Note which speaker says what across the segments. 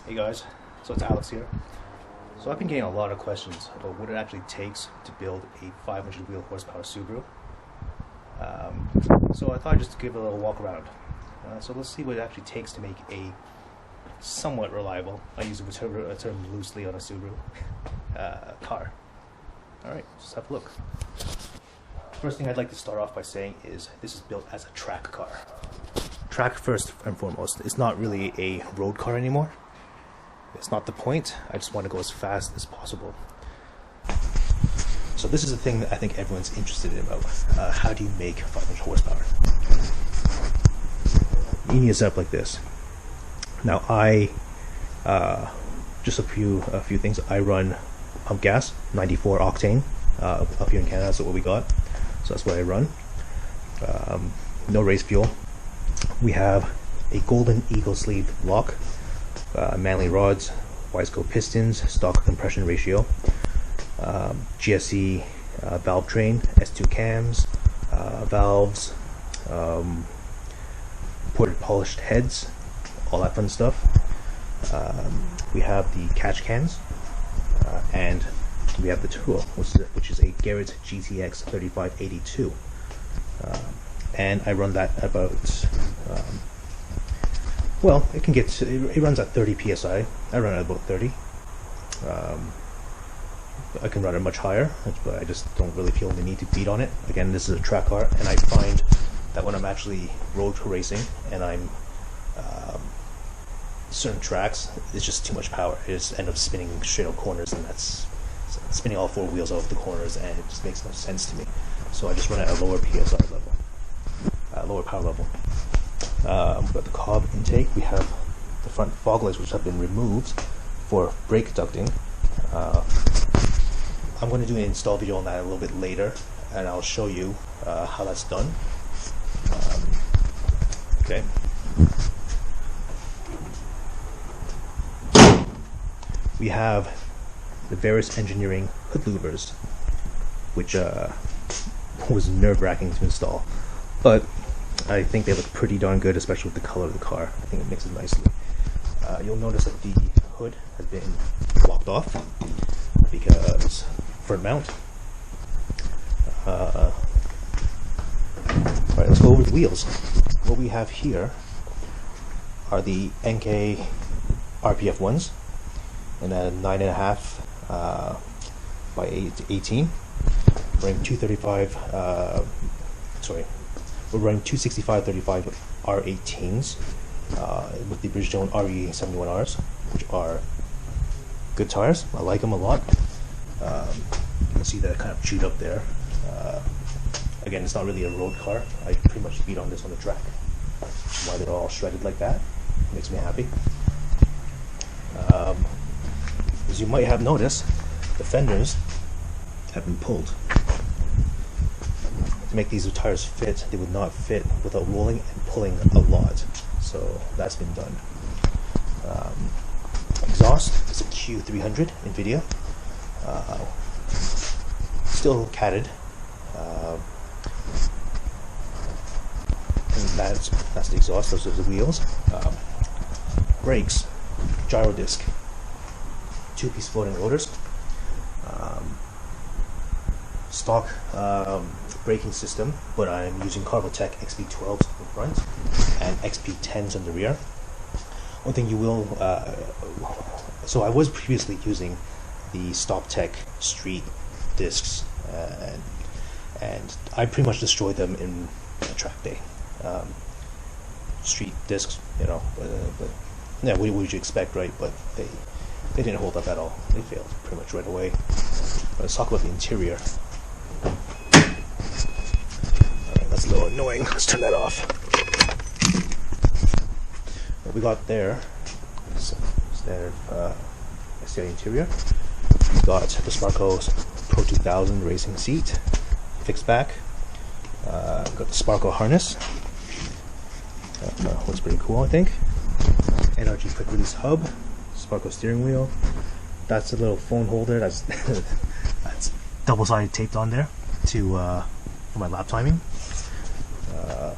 Speaker 1: Hey guys, so it's Alex here. So I've been getting a lot of questions about what it actually takes to build a 500 wheel horsepower Subaru. So I thought I'd just give it a little walk around. So let's see what it actually takes to make a somewhat reliable, I use a term loosely on a Subaru, car. Alright, just have a look. First thing I'd like to start off by saying is this is built as a track car. Track first and foremost. It's not really a road car anymore. It's not the point. I just want to go as fast as possible. So this is the thing that I think everyone's interested in about. How do you make 500 horsepower? You need a setup like this. Now just a few things. I run pump gas, 94 octane, up here in Canada. That's what we got. So that's what I run. No race fuel. We have a Golden Eagle sleeve lock. Manley rods, Wiseco pistons, stock compression ratio, GSE valve train, S2 cams, valves, ported polished heads, all that fun stuff. We have the catch cans, and we have the tool, which is a Garrett GTX 3582, and I run that about. Well, it runs at 30 psi. I run at about 30. I can run it much higher, but I just don't really feel the need to beat on it. Again, this is a track car, and I find that when I'm actually road racing and I'm certain tracks, it's just too much power. I just end up spinning straight out corners, and that's spinning all four wheels out of the corners, and it just makes no sense to me. So I just run it at a lower psi level, lower power level. We've got the cob intake. We have the front fog lights, which have been removed for brake ducting. I'm going to do an install video on that a little bit later, and I'll show you how that's done. Okay. We have the various engineering hood louvers, which was nerve-wracking to install, but I think they look pretty darn good, especially with the color of the car. I think it mixes nicely. You'll notice that the hood has been locked off because front mount. Alright, let's go over the wheels. What we have here are the NK RPF ones, and then 9.5 by 18. Running 235. We're running 265/35 R18s with the Bridgestone RE71Rs, which are good tires. I like them a lot. You can see that kind of chewed up there. Again, it's not really a road car. I pretty much beat on this on the track. Why they're all shredded like that makes me happy. As you might have noticed, the fenders have been pulled. To make these tires fit, they would not fit without rolling and pulling a lot. So that's been done. Exhaust is a Q300 NVIDIA. Still catted. And that's the exhaust, those are the wheels. Brakes, gyro disc, 2-piece floating rotors. Stock braking system, but I'm using Carvotech XP12s in front and XP10s on the rear. One thing you will, so I was previously using the StopTech Street discs, and I pretty much destroyed them in a track day. Street discs, but yeah, what would you expect, right? But they didn't hold up at all. They failed pretty much right away. Let's talk about the interior. That's a little annoying. Let's turn that off. What we got there is standard STi interior. We got the Sparco Pro 2000 racing seat, fixed back. We got the Sparco harness. Looks pretty cool, I think. NRG quick release hub, Sparco steering wheel. That's a little phone holder. That's that's double-sided taped on there to for my lap timing.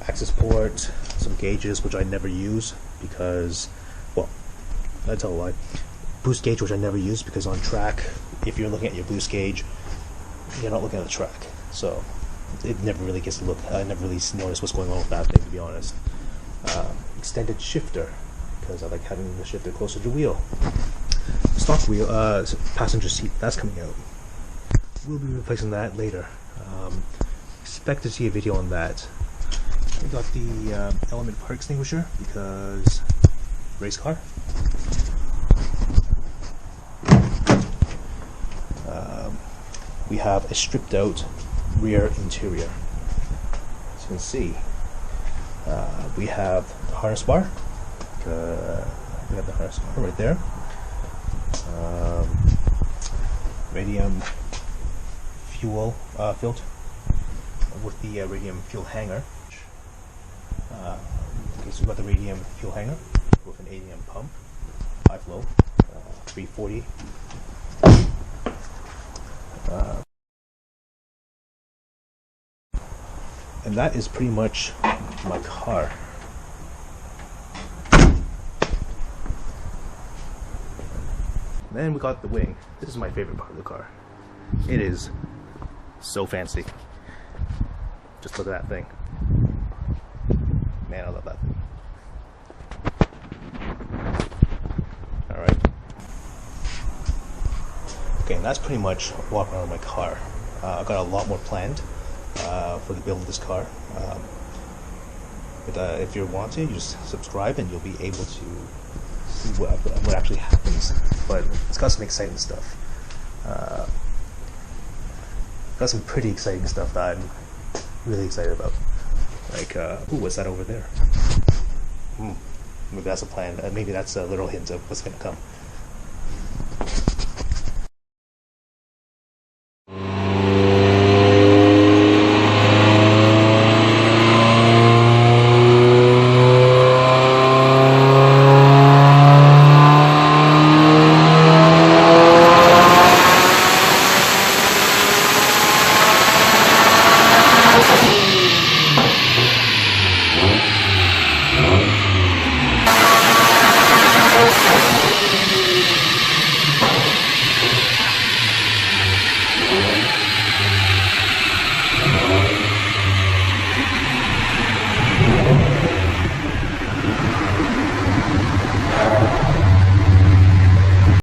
Speaker 1: Access port, some gauges which I never use because, well, I tell a lie. Boost gauge, which I never use because on track, if you're looking at your boost gauge, you're not looking at the track, so it never really gets to look. I never really notice what's going on with that thing, to be honest. Extended shifter, because I like having the shifter closer to the wheel. Stock wheel, passenger seat, that's coming out. We'll be replacing that later. Expect to see a video on that. We got the element part extinguisher because race car. We have a stripped out rear interior. As you can see, we have the harness bar. We have the harness bar right there. Radium fuel filter with the radium fuel hanger. Okay, so we've got the radium fuel hanger with an 80 pump, high flow, 340. And that is pretty much my car. Then we got the wing. This is my favorite part of the car. It is so fancy. Just look at that thing. Man, I love that thing. Alright. Okay, and that's pretty much walking around my car. I've got a lot more planned for the build of this car. But if you want to, you just subscribe and you'll be able to see what actually happens. But it's got some exciting stuff. Got some pretty exciting stuff that I'm really excited about. Like, ooh, what's that over there? Maybe that's a plan. Maybe that's a little hint of what's going to come.